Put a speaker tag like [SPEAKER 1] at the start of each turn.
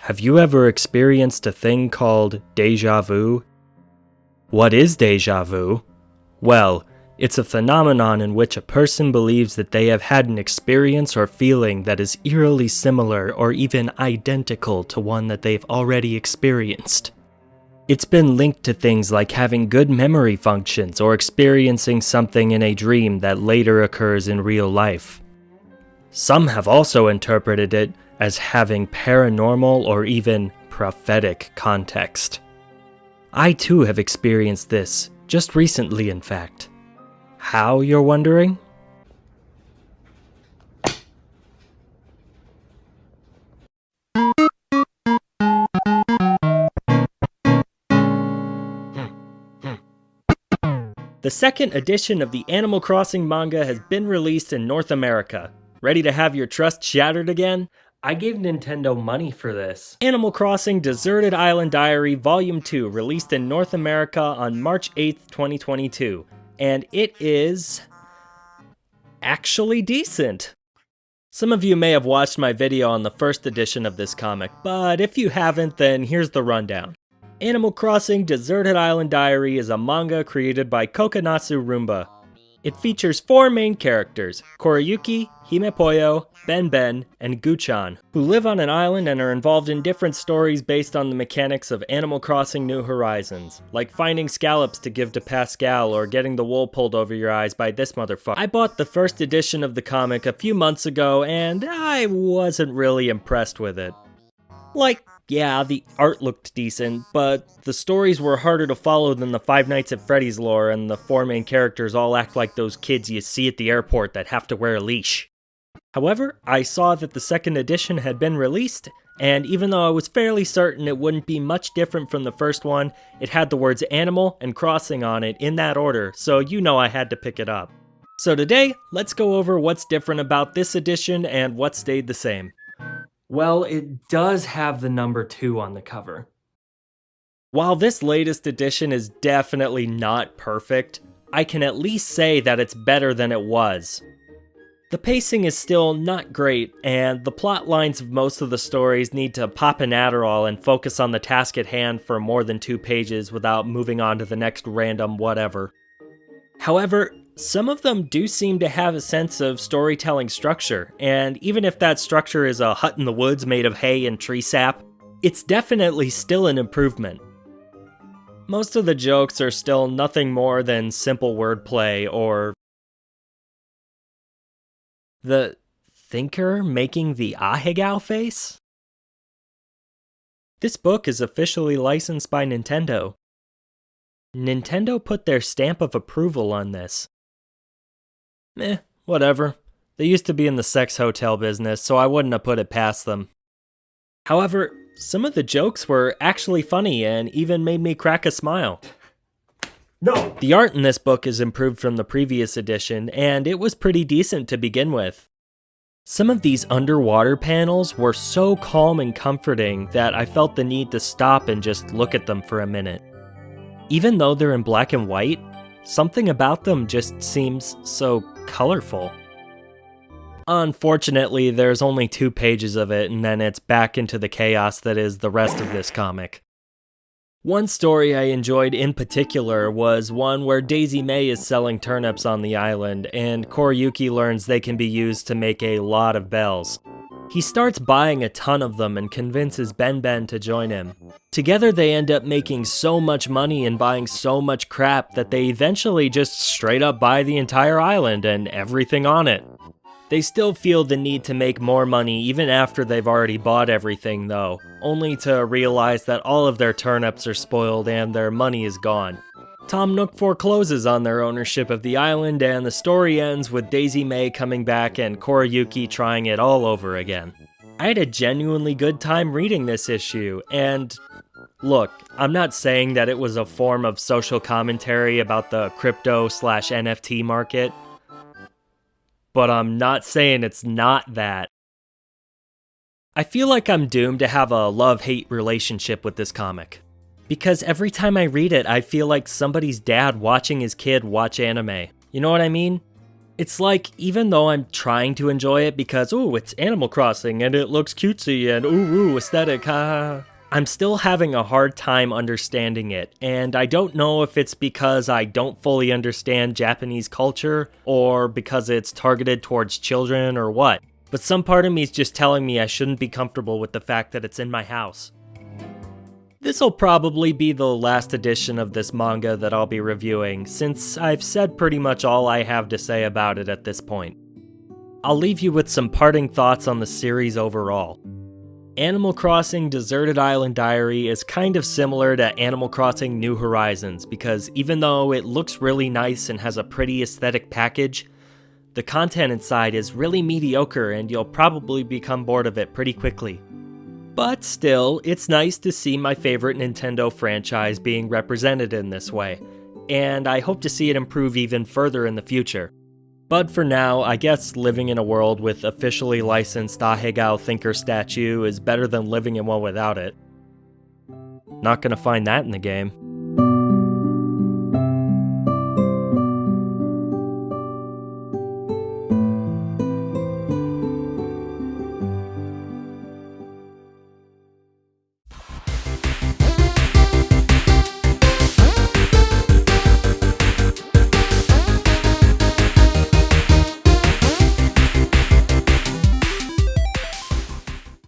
[SPEAKER 1] Have you ever experienced a thing called deja vu? What is deja vu? Well, it's a phenomenon in which a person believes that they have had an experience or feeling that is eerily similar or even identical to one that they've already experienced. It's been linked to things like having good memory functions or experiencing something in a dream that later occurs in real life. Some have also interpreted it as having paranormal or even prophetic context. I too have experienced this, just recently in fact. How, you're wondering? The second edition of the Animal Crossing manga has been released in North America. Ready to have your trust shattered again? I gave Nintendo money for this. Animal Crossing Deserted Island Diary Volume 2 released in North America on March 8th, 2022. And it is actually decent. Some of you may have watched my video on the first edition of this comic, but if you haven't, then here's the rundown. Animal Crossing Deserted Island Diary is a manga created by Kokonatsu Rumba. It features 4 main characters, Koriyuki, Himepoyo, Ben, and Guchan, who live on an island and are involved in different stories based on the mechanics of Animal Crossing New Horizons, like finding scallops to give to Pascal or getting the wool pulled over your eyes by this motherfucker. I bought the first edition of the comic a few months ago and I wasn't really impressed with it. Like, yeah, the art looked decent, but the stories were harder to follow than the Five Nights at Freddy's lore, and the 4 main characters all act like those kids you see at the airport that have to wear a leash. However, I saw that the second edition had been released, and even though I was fairly certain it wouldn't be much different from the first one, it had the words animal and crossing on it in that order, so you know I had to pick it up. So today, let's go over what's different about this edition and what stayed the same. Well, it does have the number 2 on the cover. While this latest edition is definitely not perfect, I can at least say that it's better than it was. The pacing is still not great, and the plot lines of most of the stories need to pop an Adderall and focus on the task at hand for more than 2 pages without moving on to the next random whatever. However, some of them do seem to have a sense of storytelling structure, and even if that structure is a hut in the woods made of hay and tree sap, it's definitely still an improvement. Most of the jokes are still nothing more than simple wordplay or the thinker making the ahegao face? This book is officially licensed by Nintendo. Nintendo put their stamp of approval on this. Whatever. They used to be in the sex hotel business, so I wouldn't have put it past them. However, some of the jokes were actually funny and even made me crack a smile. No! The art in this book is improved from the previous edition, and it was pretty decent to begin with. Some of these underwater panels were so calm and comforting that I felt the need to stop and just look at them for a minute. Even though they're in black and white, something about them just seems so colorful. Unfortunately, there's only 2 pages of it, and then it's back into the chaos that is the rest of this comic. One story I enjoyed in particular was one where Daisy Mae is selling turnips on the island, and Koriyuki learns they can be used to make a lot of bells. He starts buying a ton of them and convinces Ben to join him. Together they end up making so much money and buying so much crap that they eventually just straight up buy the entire island and everything on it. They still feel the need to make more money even after they've already bought everything though, only to realize that all of their turnips are spoiled and their money is gone. Tom Nook forecloses on their ownership of the island, and the story ends with Daisy Mae coming back and Koriyuki trying it all over again. I had a genuinely good time reading this issue, and look, I'm not saying that it was a form of social commentary about the crypto/NFT market, but I'm not saying it's not that. I feel like I'm doomed to have a love-hate relationship with this comic. Because every time I read it, I feel like somebody's dad watching his kid watch anime. You know what I mean? It's like, even though I'm trying to enjoy it because, ooh, it's Animal Crossing and it looks cutesy and ooh, aesthetic, I'm still having a hard time understanding it, and I don't know if it's because I don't fully understand Japanese culture, or because it's targeted towards children, or what. But some part of me is just telling me I shouldn't be comfortable with the fact that it's in my house. This'll probably be the last edition of this manga that I'll be reviewing, since I've said pretty much all I have to say about it at this point. I'll leave you with some parting thoughts on the series overall. Animal Crossing Deserted Island Diary is kind of similar to Animal Crossing New Horizons, because even though it looks really nice and has a pretty aesthetic package, the content inside is really mediocre and you'll probably become bored of it pretty quickly. But still, it's nice to see my favorite Nintendo franchise being represented in this way, and I hope to see it improve even further in the future. But for now, I guess living in a world with officially licensed Ahegao Thinker statue is better than living in one without it. Not gonna find that in the game.